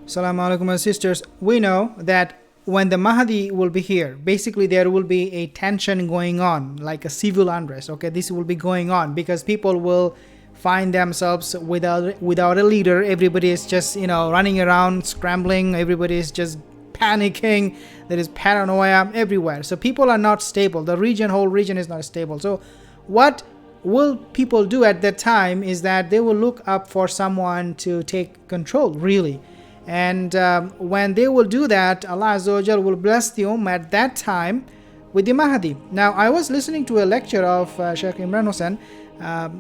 Assalamu alaikum, my sisters. We know that when the Mahdi will be here, basically there will be a tension going on, like a civil unrest. Okay, this will be going on because people will find themselves without a leader. Everybody is just running around, scrambling. Everybody is just panicking. There is paranoia everywhere. So people are not stable. The whole region is not stable. So what will people do at that time is that they will look up for someone to take control, really. And when they will do that, Allah Azza wa Jal will bless the Ummah at that time with the Mahdi. Now, I was listening to a lecture of Sheikh Imran Hosein.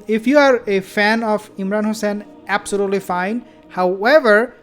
If you are a fan of Imran Hosein, absolutely fine. However,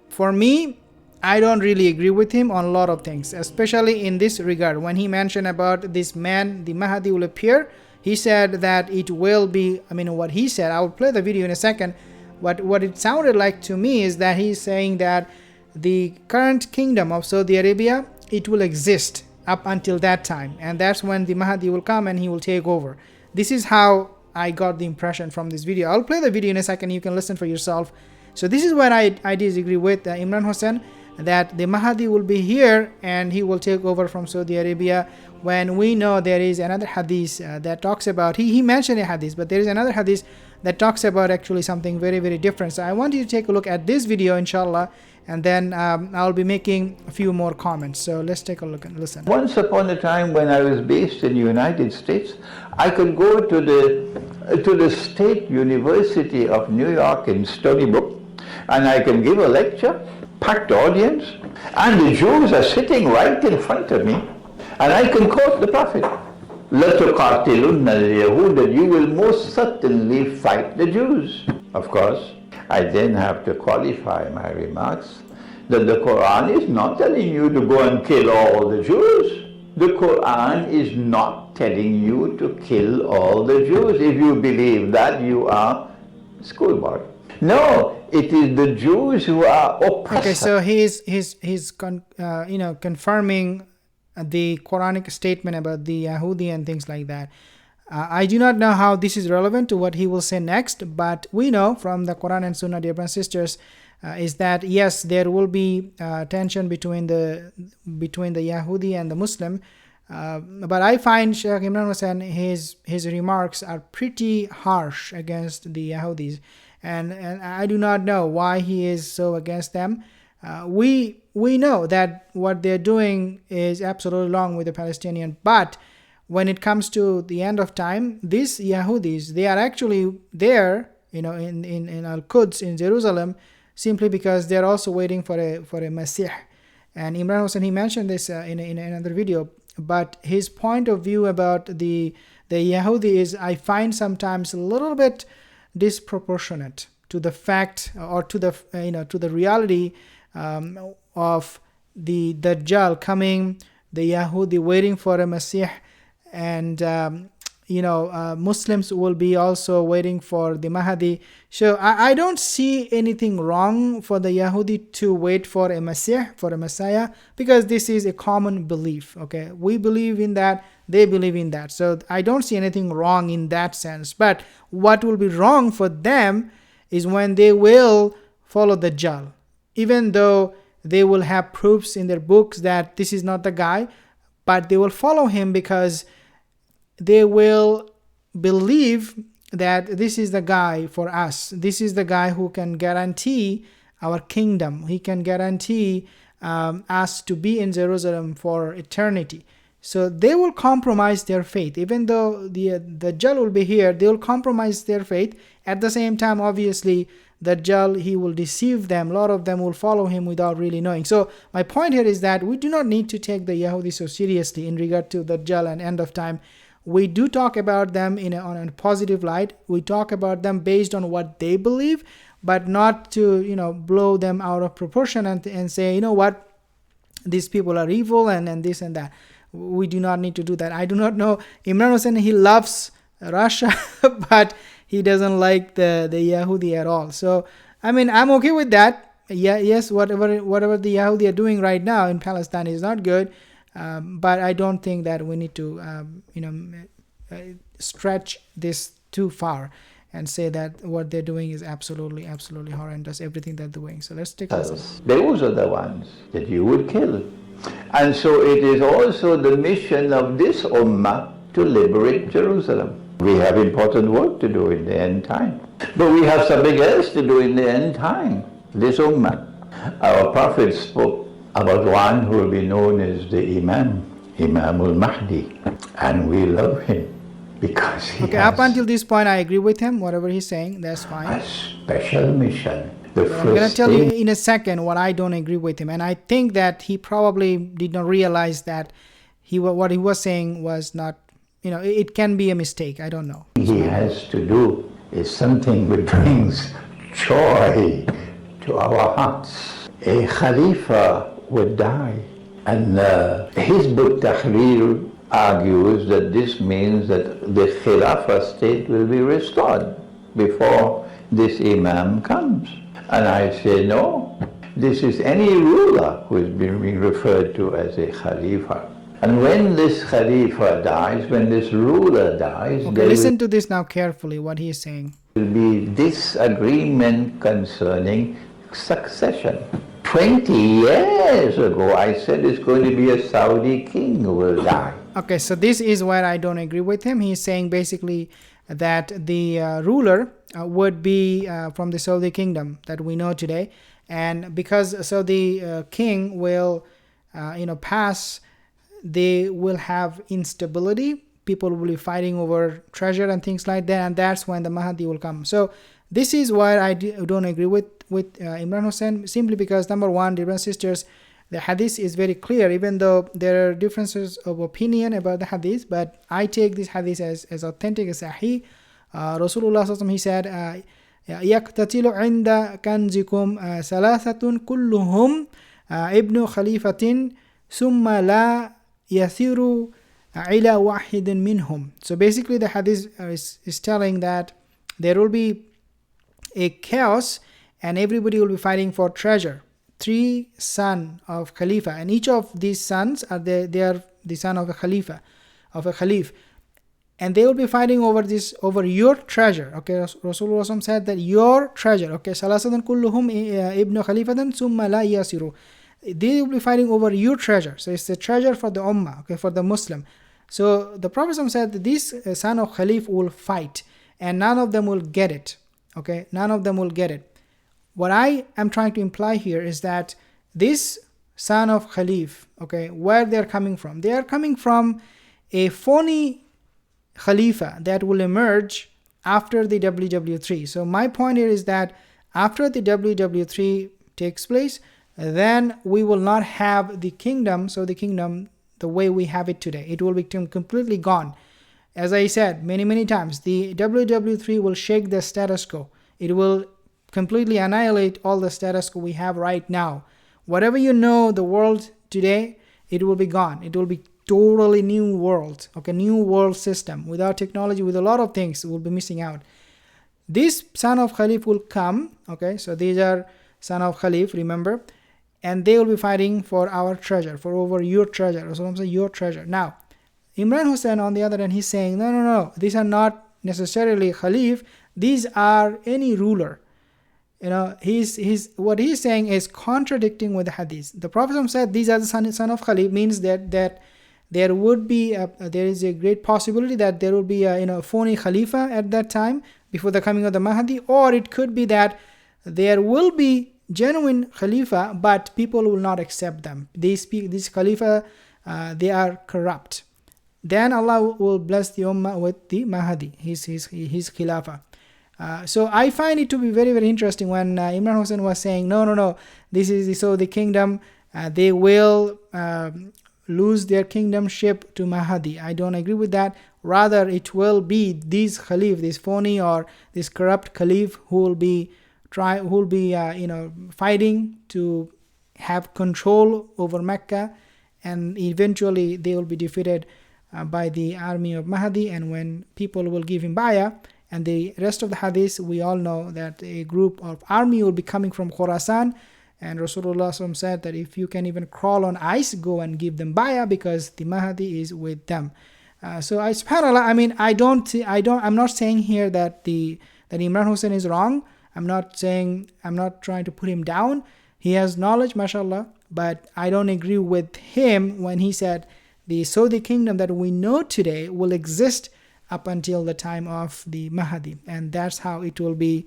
for me, I don't really agree with him on a lot of things, especially in this regard. When he mentioned about this man, the Mahdi will appear, he said that it will be, what he said, I will play the video in a second. What it sounded like to me is that he's saying that the current kingdom of Saudi Arabia, it will exist up until that time. And that's when the Mahdi will come and he will take over. This is how I got the impression from this video. I'll play the video in a second. You can listen for yourself. So this is what I disagree with Imran Hosein, that the Mahdi will be here and he will take over from Saudi Arabia, when we know there is another hadith that talks about, he mentioned a hadith, but there is another hadith that talks about actually something very, very different. So I want you to take a look at this video, inshallah, and then I'll be making a few more comments. So let's take a look and listen. Once upon a time, when I was based in the United States, I could go to the State University of New York in Stony Brook, and I can give a lecture, packed audience, and the Jews are sitting right in front of me, and I can quote the Prophet. لَتُقَاتِلُنَّ الْيَهُودَ, you will most certainly fight the Jews. Of course, I then have to qualify my remarks that the Quran is not telling you to go and kill all the Jews. The Quran is not telling you to kill all the Jews. If you believe that, you are schoolboy. No, it is the Jews who are oppressed. Okay, so he's confirming the Quranic statement about the Yahudi and things like that. I do not know how this is relevant to what he will say next, but we know from the Quran and Sunnah, dear brothers and sisters, is that yes, there will be tension between the Yahudi and the Muslim. But I find Sheikh Imran Hosein, his remarks are pretty harsh against the Yahudis, and I do not know why he is so against them. We know that what they're doing is absolutely wrong with the Palestinian, but when it comes to the end of time, these Yahudis, they are actually there, in Al-Quds in Jerusalem, simply because they're also waiting for a Messiah. And Imran Hosein, he mentioned this in another video, but his point of view about the Yahudi is, I find sometimes a little bit disproportionate to the fact, or to the reality of the Dajjal coming, the Yahudi waiting for a Messiah, and Muslims will be also waiting for the Mahdi. So I don't see anything wrong for the Yahudi to wait for a Messiah, because this is a common belief. Okay, we believe in that, they believe in that. So I don't see anything wrong in that sense. But what will be wrong for them is when they will follow the Dajjal, even though they will have proofs in their books that this is not the guy, but they will follow him because they will believe that this is the guy for us. This is the guy who can guarantee our kingdom. He can guarantee us to be in Jerusalem for eternity. So they will compromise their faith. Even though the Dajjal will be here, they will compromise their faith. At the same time, obviously, the Dajjal, he will deceive them. A lot of them will follow him without really knowing. So my point here is that we do not need to take the Yahudi so seriously in regard to the Dajjal and end of time. We do talk about them on a positive light. We talk about them based on what they believe, but not to blow them out of proportion and say, what, these people are evil and this and that. We do not need to do that. I do not know. Imran Hosein, he loves Russia, but he doesn't like the Yahudi at all. So, I'm okay with that. Yeah, yes, whatever the Yahudi are doing right now in Palestine is not good. But I don't think that we need to, stretch this too far. and say that what they're doing is absolutely horrendous, everything they're doing. So let's take a listen. Those are the ones that you would kill. And so it is also the mission of this ummah to liberate Jerusalem. We have important work to do in the end time. But we have something else to do in the end time. This ummah. Our Prophet spoke about one who will be known as the Imam al-Mahdi. And we love him because he Okay, has up until this point, I agree with him. Whatever he's saying, that's fine. a special mission. I'm going to tell you in a second what I don't agree with him. And I think that he probably did not realize that what he was saying was not, it can be a mistake. I don't know. He has to do is something which brings joy to our hearts. A Khalifa would die. And his book Tahrir argues that this means that the Khilafah state will be restored before this Imam comes. And I say, no, this is any ruler who is being referred to as a Khalifa. And when this Khalifa dies, when this ruler dies, okay, listen to this now carefully, what he is saying. There will be disagreement concerning succession. 20 years ago, I said it's going to be a Saudi king who will die. Okay, so this is where I don't agree with him. He's saying basically that the ruler would be from the Saudi kingdom that we know today, and because Saudi king will pass, they will have instability. People will be fighting over treasure and things like that, and that's when the Mahdi will come. So this is why I don't agree with Imran Hosein, simply because, number one, dear brothers and sisters, the hadith is very clear, even though there are differences of opinion about the hadith, but I take this hadith as authentic, as sahih. Rasulullah sallallahu alaihi wasallam, he said, يَقْتَتِلُ عِنْدَ كَنْزِكُمْ ثَلَاثَةٌ كُلُّهُمْ ابْنُ خَلِيفَةٍ ثُمَّ لَا يَثِرُ إِلَى وَاحِدٍ مِّنْهُمْ. So basically the hadith is telling that there will be a chaos and everybody will be fighting for treasure. 3 sons of Khalifa, and each of these sons are they are the son of a Khalifa, of a Khalif, and they will be fighting over your treasure. Okay, Rasulullah said that your treasure. Okay, Salasadun kulluhum ibn Khalifadan summa la yasiru. They will be fighting over your treasure. So it's the treasure for the ummah, okay, for the Muslim. So the Prophet said that this son of Khalif will fight, and none of them will get it. Okay, none of them will get it. What I am trying to imply here is that this son of Khalif, okay, where they're coming from? They are coming from a phony Khalifa that will emerge after the WW3. So my point here is that after the WW3 takes place, then we will not have the kingdom, so the kingdom the way we have it today. It will become completely gone. As I said many times, the WW3 will shake the status quo. It will completely annihilate all the status quo we have right now. Whatever you know the world today, it will be gone. It will be totally new world, okay, new world system without technology, with a lot of things will be missing out. This son of Khalif will come, okay, so these are son of Khalif, remember, and they will be fighting for our treasure, for over your treasure. So I'm saying your treasure. Now, Imran Hosein on the other hand, he's saying no, these are not necessarily Khalif, these are any ruler. He's what he's saying is contradicting with the hadith. The Prophet said these are the son of Khalif, means that there would be there is a great possibility that there will be a phony Khalifa at that time before the coming of the Mahdi, or it could be that there will be genuine Khalifa, but people will not accept them. This Khalifa, they are corrupt. Then Allah will bless the Ummah with the Mahdi, his Khilafah. So I find it to be very interesting when Imran Hosein was saying, no, this is so the kingdom, they will lose their kingdomship to Mahdi. I don't agree with that. Rather, it will be these Khalif, this phony or this corrupt Khalif who will be fighting to have control over Mecca, and eventually they will be defeated by the army of Mahdi. And when people will give him bayah, and the rest of the hadith, we all know that a group of army will be coming from Khorasan, and Rasulullah said that if you can even crawl on ice, go and give them bayah, because the Mahdi is with them. So subhanAllah, I mean, I'm not saying here that the that Imran Hosein is wrong. I'm not trying to put him down. He has knowledge, mashallah, but I don't agree with him when he said the Saudi kingdom that we know today will exist up until the time of the Mahdi, and that's how it will be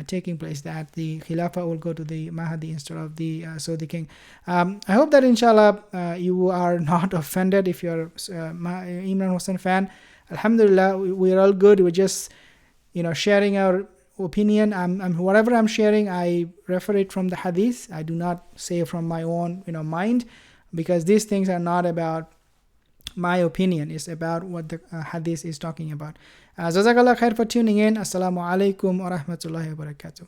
taking place, that the Khilafah will go to the Mahdi instead of the Saudi king. I hope that inshallah you are not offended if you're Imran Hosein fan. Alhamdulillah, we're all good. We're just sharing our opinion. Whatever I'm sharing, I refer it from the hadith. I do not say from my own mind, because these things are not about my opinion. It's about what the hadith is talking about. Jazakallah khair for tuning in. Assalamu alaikum wa rahmatullahi wa barakatuh.